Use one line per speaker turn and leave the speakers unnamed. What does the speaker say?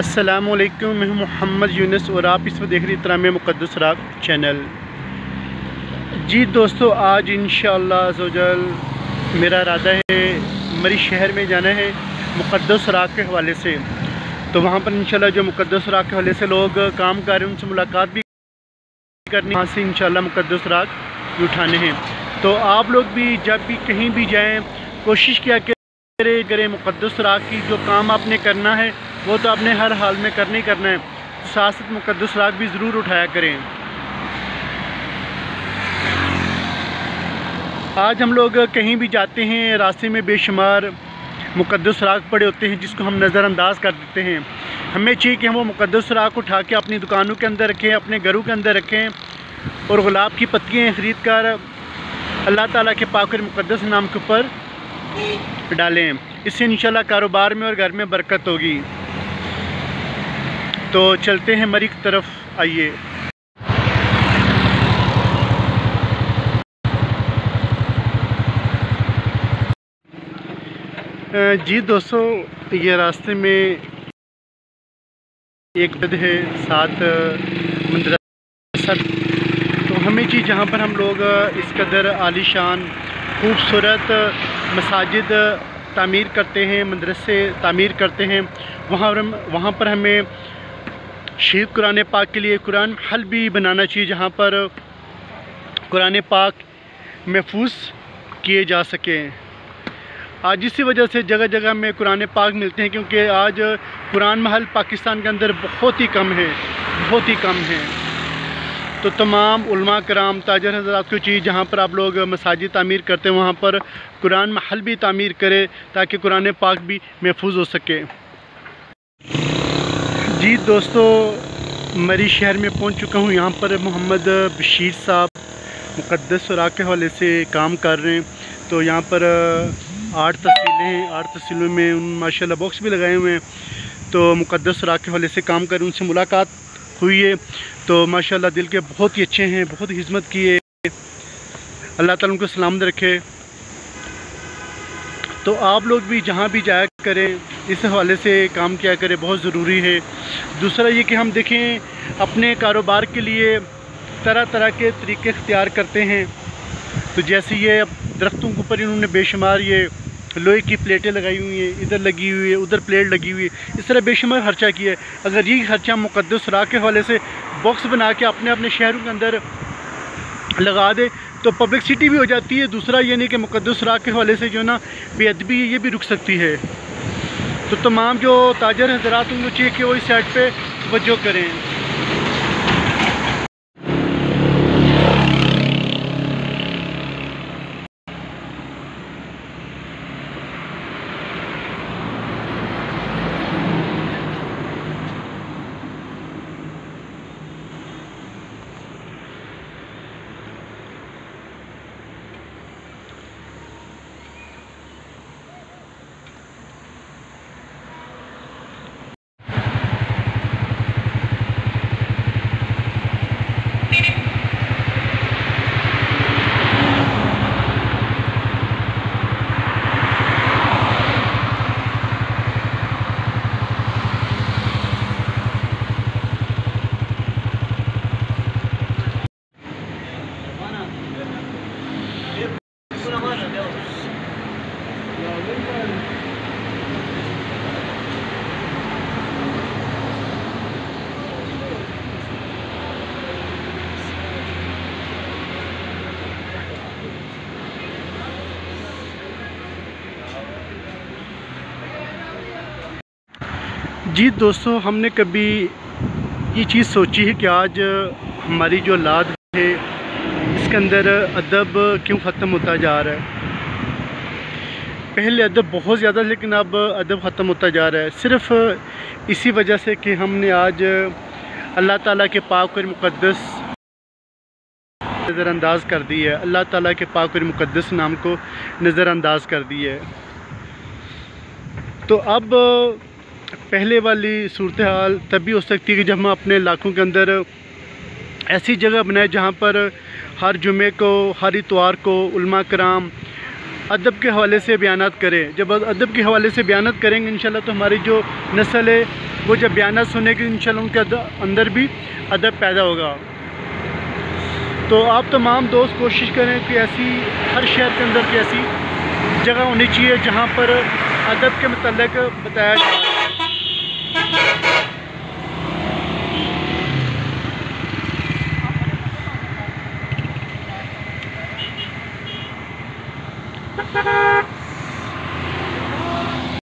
अस्सलामुअलैकुम, मैं हूं मोहम्मद यूनुस और आप इस वक्त देख रहे हैं तराम मुक़द्दस राग चैनल। जी दोस्तों, आज इंशाअल्लाह अज़्ज़वजल मेरा इरादा है मरी शहर में जाना है मुक़द्दस राग के हवाले से। तो वहाँ पर इंशाअल्लाह जो मुक़द्दस राग के हवाले से लोग काम कर रहे हैं उनसे मुलाकात भी करनी, वहाँ से इंशाअल्लाह मुक़द्दस राग भी उठाने हैं। तो आप लोग भी जब भी कहीं भी जाएँ कोशिश किया करें मुक़द्दस राग की जो काम आपने करना है वो तो आपने हर हाल में करना ही करना है, साथ साथ मुक़द्दस राग भी ज़रूर उठाया करें। आज हम लोग कहीं भी जाते हैं रास्ते में बेशुमार मुक़द्दस राग पड़े होते हैं जिसको हम नज़रअंदाज कर देते हैं। हमें चाहिए कि हम वो मुक़द्दस राग उठा के अपनी दुकानों के अंदर रखें, अपने घरों के अंदर रखें और गुलाब की पत्तियाँ ख़रीद कर अल्लाह ताला के पाक और मुक़द्दस नाम के ऊपर डालें। इससे इंशाल्लाह कारोबार में और घर में बरकत होगी। तो चलते हैं मरी की तरफ, आइए। जी दोस्तों, ये रास्ते में एक मस्जिद है, साथ मदरसा। तो हमें जी जहाँ पर हम लोग इस कदर आलीशान खूबसूरत मसाजिद तामीर करते हैं, मदरसे तामीर करते हैं, वहाँ पर हमें शहीद कुरान पाक के लिए कुरान महल भी बनाना चाहिए जहाँ पर कुरान पाक महफूज किए जा सकें। आज इसी वजह से जगह जगह में कुरान पाक मिलते हैं, क्योंकि आज कुरान महल पाकिस्तान के अंदर बहुत ही कम है। तो तमाम उलमा कराम ताजर हज़रात को चाहिए जहाँ पर आप लोग मसाजिद तामीर करते हैं वहाँ पर कुरान महल भी तामीर करें ताकि कुरान पाक भी महफूज हो सके। जी दोस्तों, मरी शहर में पहुँच चुका हूँ। यहाँ पर मोहम्मद बशीर साहब मुक़द्दस राग के हवाले से काम कर रहे हैं। तो यहाँ पर 8 तहसीलें हैं, 8 तहसीलों में उन माशाल्लाह बॉक्स भी लगाए हुए हैं। तो मुक़द्दस राग के हवाले से काम कर, उनसे मुलाकात हुई है। तो माशाल्लाह दिल के बहुत ही अच्छे हैं, बहुत ही खिदमत की है। अल्लाह ताला उनको सलामत रखे। तो आप लोग भी जहाँ भी जाया करें इस हवाले से काम किया करें, बहुत ज़रूरी है। दूसरा ये कि हम देखें अपने कारोबार के लिए तरह तरह के तरीके इख्तियार करते हैं। तो जैसे ये अब दरख्तों के ऊपर इन्होंने बेशुमार ये लोहे की प्लेटें लगाई हुई हैं, इधर लगी हुई है, उधर प्लेट लगी हुई है, इस तरह बेशुमार खर्चा किया है। अगर ये खर्चा मुक़द्दस राग के हवाले से बॉक्स बना के अपने अपने शहरों के अंदर लगा दे तो पब्लिसिटी भी हो जाती है। दूसरा ये नहीं कि मुक़द्दस राग के हवाले से जो ना बेअदबी ये भी रुक सकती है। तो तमाम जो ताजर हज़रात उनको चाहिए कि वो इस साइड पे तवज्जो करें। जी दोस्तों, हमने कभी ये चीज़ सोची है कि आज हमारी जो औलाद है इसके अंदर अदब क्यों ख़त्म होता जा रहा है। पहले अदब बहुत ज़्यादा, लेकिन अब अदब ख़त्म होता जा रहा है। सिर्फ़ इसी वजह से कि हमने आज अल्लाह ताला के पाक और मुक़द्दस नज़रअंदाज कर दी है, अल्लाह ताला के पाक और मुक़द्दस नाम को नज़रअंदाज कर दी है। तो अब पहले वाली सूरत हाल तभी हो सकती है कि जब हम अपने इलाकों के अंदर ऐसी जगह बनाए जहाँ पर हर जुमे को, हर इतवार को उलमा कराम अदब के हवाले से बयानात करें। जब अदब के हवाले से बयानात करेंगे इंशाल्लाह तो हमारी जो नस्ल है वो जब बयान सुनेंगे इंशाल्लाह उनके अंदर भी अदब पैदा होगा। तो आप तमाम दोस्त कोशिश करें कि ऐसी हर शहर के अंदर की ऐसी जगह होनी चाहिए जहाँ पर अदब के मतलब बताया जाए।